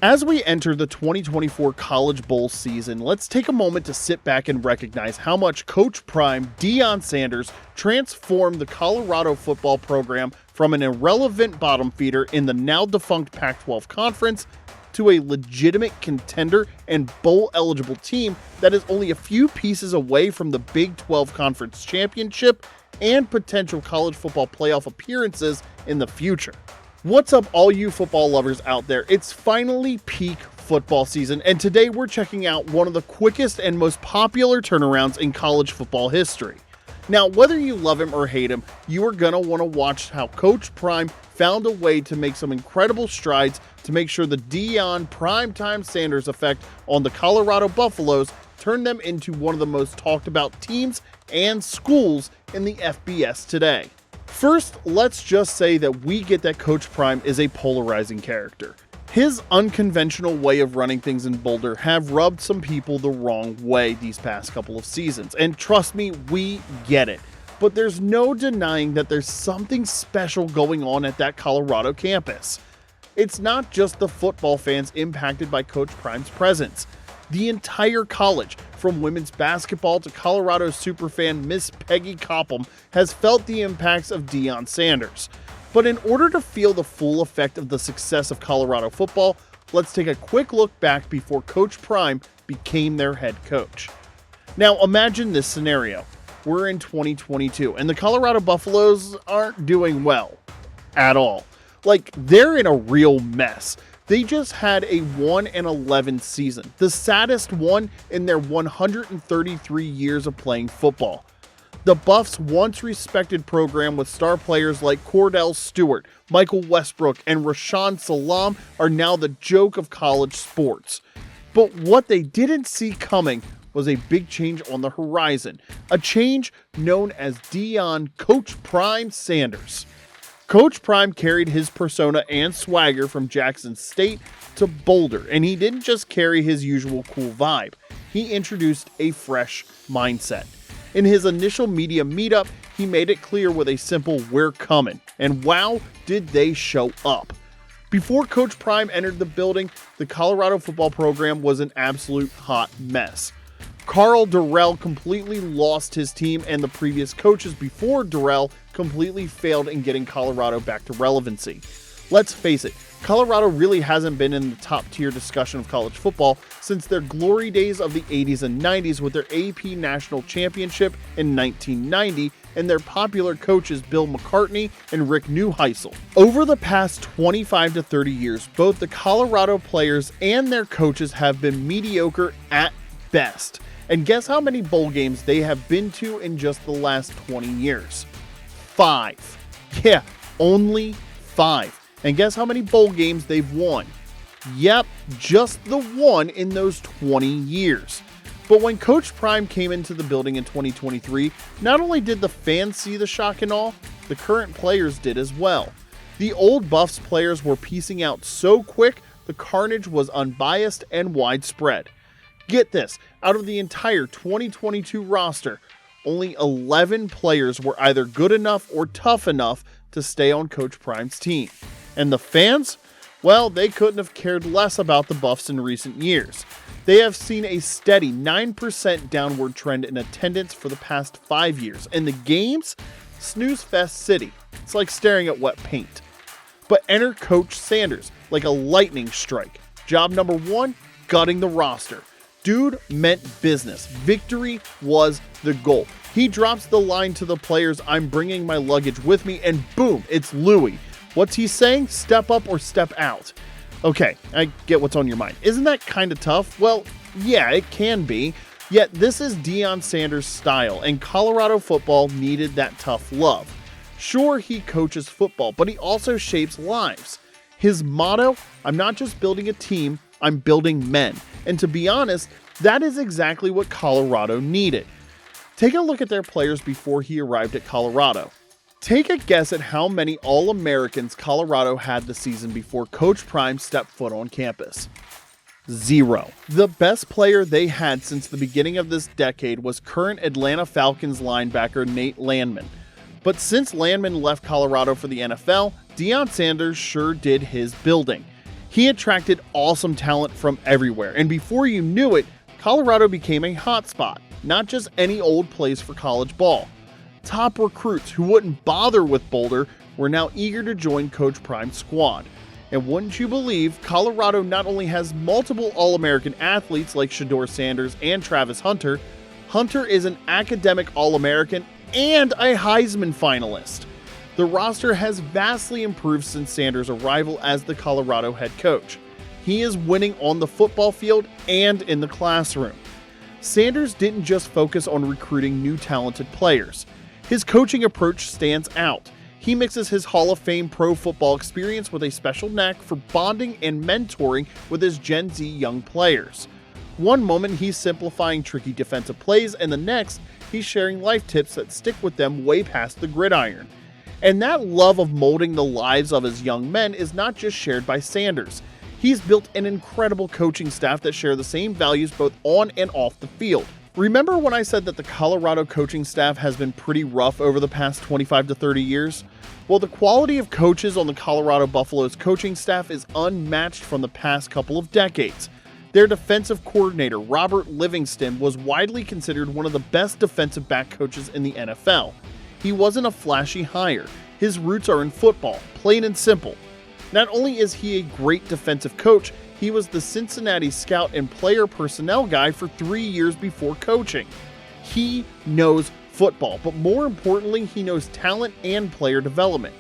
As we enter the 2024 College Bowl season, let's take a moment to sit back and recognize how much Coach Prime Deion Sanders transformed the Colorado football program from an irrelevant bottom feeder in the now-defunct Pac-12 conference to a legitimate contender and bowl-eligible team that is only a few pieces away from the Big 12 Conference Championship and potential college football playoff appearances in the future. What's up, all you football lovers out there? It's finally peak football season, and today we're checking out one of the quickest and most popular turnarounds in college football history. Now, whether you love him or hate him, you are going to want to watch how Coach Prime found a way to make some incredible strides to make sure the Deion Primetime Sanders effect on the Colorado Buffaloes turned them into one of the most talked about teams and schools in the FBS today. First, let's just say that we get that Coach Prime is a polarizing character. His unconventional way of running things in Boulder have rubbed some people the wrong way these past couple of seasons, and trust me, we get it. But there's no denying that there's something special going on at that Colorado campus. It's not just the football fans impacted by Coach Prime's presence. The entire college, from women's basketball to Colorado superfan Miss Peggy Copham, has felt the impacts of Deion Sanders. But in order to feel the full effect of the success of Colorado football, let's take a quick look back before Coach Prime became their head coach. Now imagine this scenario. We're in 2022 and the Colorado Buffaloes aren't doing well at all. Like, they're in a real mess. They just had a 1-11 season, the saddest one in their 133 years of playing football. The Buffs' once respected program with star players like Cordell Stewart, Michael Westbrook, and Rashaan Salam are now the joke of college sports. But what they didn't see coming was a big change on the horizon, a change known as Deion Coach Prime Sanders. Coach Prime carried his persona and swagger from Jackson State to Boulder, and he didn't just carry his usual cool vibe. He introduced a fresh mindset. In his initial media meetup, he made it clear with a simple "we're coming," and wow, did they show up. Before Coach Prime entered the building, the Colorado football program was an absolute hot mess. Karl Dorrell completely lost his team, and the previous coaches before Dorrell completely failed in getting Colorado back to relevancy. Let's face it, Colorado really hasn't been in the top tier discussion of college football since their glory days of the 80s and 90s with their AP National Championship in 1990 and their popular coaches Bill McCartney and Rick Neuheisel. Over the past 25 to 30 years, both the Colorado players and their coaches have been mediocre at best. And guess how many bowl games they have been to in just the last 20 years? 5. Yeah, only 5. And guess how many bowl games they've won? Yep, just the one in those 20 years. But when Coach Prime came into the building in 2023, not only did the fans see the shock and awe, the current players did as well. The old Buffs players were piecing out so quick, the carnage was unbiased and widespread. Get this, out of the entire 2022 roster, only 11 players were either good enough or tough enough to stay on Coach Prime's team. And the fans? Well, they couldn't have cared less about the Buffs in recent years. They have seen a steady 9% downward trend in attendance for the past 5 years. And the games? Snooze Fest City. It's like staring at wet paint. But enter Coach Sanders like a lightning strike. Job number 1, gutting the roster. Dude meant business. Victory was the goal. He drops the line to the players, "I'm bringing my luggage with me," and boom, it's Louis. What's he saying? Step up or step out. Okay, I get what's on your mind. Isn't that kind of tough? Well, yeah, it can be. Yet this is Deion Sanders' style, and Colorado football needed that tough love. Sure, he coaches football, but he also shapes lives. His motto, "I'm not just building a team, I'm building men." And to be honest, that is exactly what Colorado needed. Take a look at their players before he arrived at Colorado. Take a guess at how many All-Americans Colorado had the season before Coach Prime stepped foot on campus. 0. The best player they had since the beginning of this decade was current Atlanta Falcons linebacker Nate Landman. But since Landman left Colorado for the NFL, Deion Sanders sure did his building. He attracted awesome talent from everywhere, and before you knew it, Colorado became a hotspot, not just any old place for college ball. Top recruits who wouldn't bother with Boulder were now eager to join Coach Prime's squad. And wouldn't you believe, Colorado not only has multiple All-American athletes like Deion Sanders and Travis Hunter, Hunter is an academic All-American and a Heisman finalist. The roster has vastly improved since Sanders' arrival as the Colorado head coach. He is winning on the football field and in the classroom. Sanders didn't just focus on recruiting new talented players. His coaching approach stands out. He mixes his Hall of Fame pro football experience with a special knack for bonding and mentoring with his Gen Z young players. One moment he's simplifying tricky defensive plays, and the next he's sharing life tips that stick with them way past the gridiron. And that love of molding the lives of his young men is not just shared by Sanders. He's built an incredible coaching staff that share the same values both on and off the field. Remember when I said that the Colorado coaching staff has been pretty rough over the past 25 to 30 years? Well, the quality of coaches on the Colorado Buffaloes coaching staff is unmatched from the past couple of decades. Their defensive coordinator, Robert Livingston, was widely considered one of the best defensive back coaches in the NFL. He wasn't a flashy hire. His roots are in football, plain and simple. Not only is he a great defensive coach, he was the Cincinnati scout and player personnel guy for 3 years before coaching. He knows football, but more importantly, he knows talent and player development.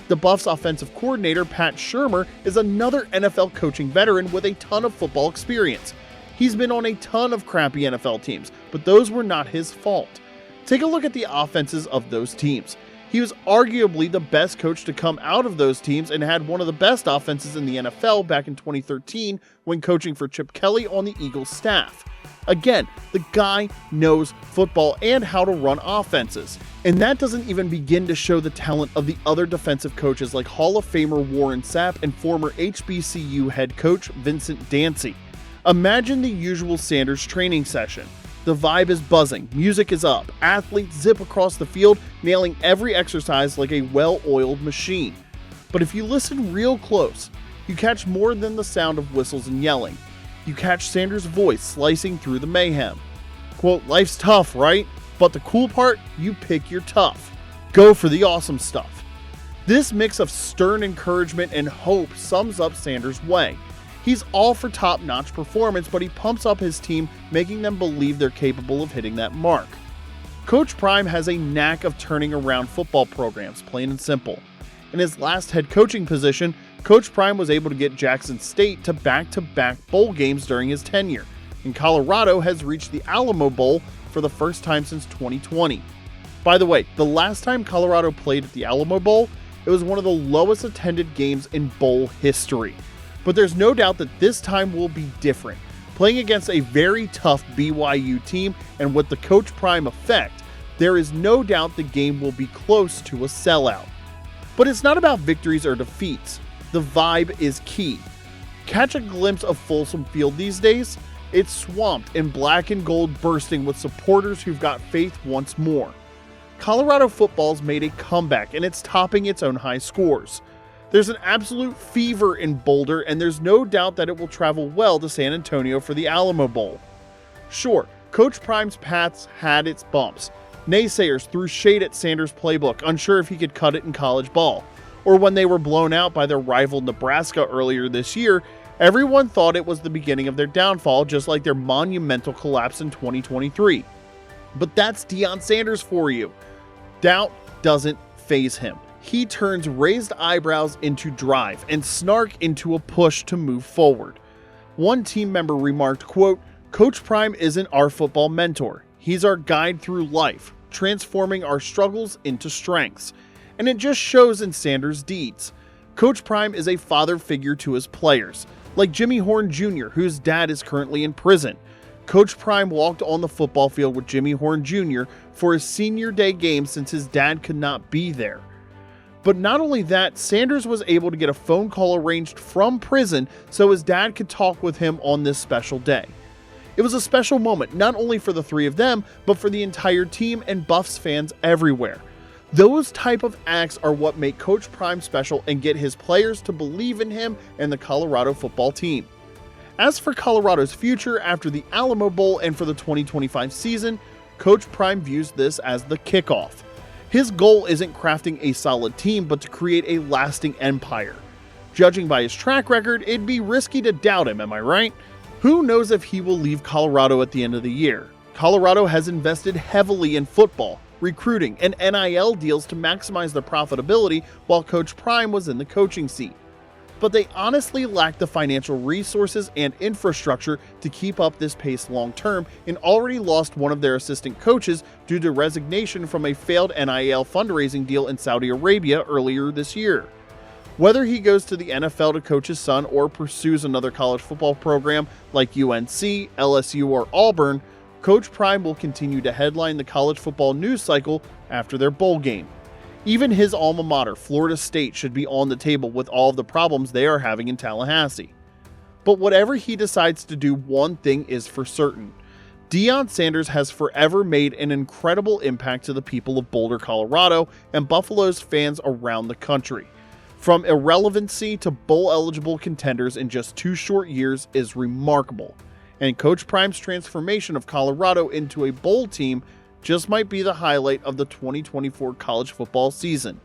The Buffs offensive coordinator, Pat Shurmur, is another NFL coaching veteran with a ton of football experience. He's been on a ton of crappy NFL teams, but those were not his fault. Take a look at the offenses of those teams. He was arguably the best coach to come out of those teams and had one of the best offenses in the NFL back in 2013 when coaching for Chip Kelly on the Eagles staff. Again, the guy knows football and how to run offenses. And that doesn't even begin to show the talent of the other defensive coaches like Hall of Famer Warren Sapp and former HBCU head coach Vincent Dancy. Imagine the usual Sanders training session. The vibe is buzzing, music is up, athletes zip across the field, nailing every exercise like a well-oiled machine. But if you listen real close, you catch more than the sound of whistles and yelling. You catch Sanders' voice slicing through the mayhem. Quote, "Life's tough, right? But the cool part, you pick your tough. Go for the awesome stuff." This mix of stern encouragement and hope sums up Sanders' way. He's all for top-notch performance, but he pumps up his team, making them believe they're capable of hitting that mark. Coach Prime has a knack of turning around football programs, plain and simple. In his last head coaching position, Coach Prime was able to get Jackson State to back-to-back bowl games during his tenure, and Colorado has reached the Alamo Bowl for the first time since 2020. By the way, the last time Colorado played at the Alamo Bowl, it was one of the lowest attended games in bowl history. But there's no doubt that this time will be different. Playing against a very tough BYU team and with the Coach Prime effect, there is no doubt the game will be close to a sellout. But it's not about victories or defeats. The vibe is key. Catch a glimpse of Folsom Field these days? It's swamped in black and gold, bursting with supporters who've got faith once more. Colorado football's made a comeback and it's topping its own high scores. There's an absolute fever in Boulder, and there's no doubt that it will travel well to San Antonio for the Alamo Bowl. Sure, Coach Prime's paths had its bumps. Naysayers threw shade at Sanders' playbook, unsure if he could cut it in college ball. Or when they were blown out by their rival Nebraska earlier this year, everyone thought it was the beginning of their downfall, just like their monumental collapse in 2023. But that's Deion Sanders for you. Doubt doesn't faze him. He turns raised eyebrows into drive and snark into a push to move forward. One team member remarked, quote, "Coach Prime isn't our football mentor. He's our guide through life, transforming our struggles into strengths." And it just shows in Sanders' deeds. Coach Prime is a father figure to his players, like Jimmy Horn Jr., whose dad is currently in prison. Coach Prime walked on the football field with Jimmy Horn Jr. for his senior day game since his dad could not be there. But not only that, Sanders was able to get a phone call arranged from prison so his dad could talk with him on this special day. It was a special moment, not only for the three of them, but for the entire team and Buffs fans everywhere. Those type of acts are what make Coach Prime special and get his players to believe in him and the Colorado football team. As for Colorado's future after the Alamo Bowl and for the 2025 season, Coach Prime views this as the kickoff. His goal isn't crafting a solid team, but to create a lasting empire. Judging by his track record, it'd be risky to doubt him, am I right? Who knows if he will leave Colorado at the end of the year? Colorado has invested heavily in football, recruiting, and NIL deals to maximize their profitability while Coach Prime was in the coaching seat. But they honestly lack the financial resources and infrastructure to keep up this pace long term and already lost one of their assistant coaches due to resignation from a failed NIL fundraising deal in Saudi Arabia earlier this year. Whether he goes to the NFL to coach his son or pursues another college football program like UNC, LSU, or Auburn, Coach Prime will continue to headline the college football news cycle after their bowl game. Even his alma mater, Florida State, should be on the table with all of the problems they are having in Tallahassee. But whatever he decides to do, one thing is for certain. Deion Sanders has forever made an incredible impact to the people of Boulder, Colorado, and Buffalo's fans around the country. From irrelevancy to bowl-eligible contenders in just 2 short years is remarkable. And Coach Prime's transformation of Colorado into a bowl team just might be the highlight of the 2024 college football season.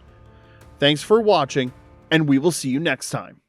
Thanks for watching, and we will see you next time.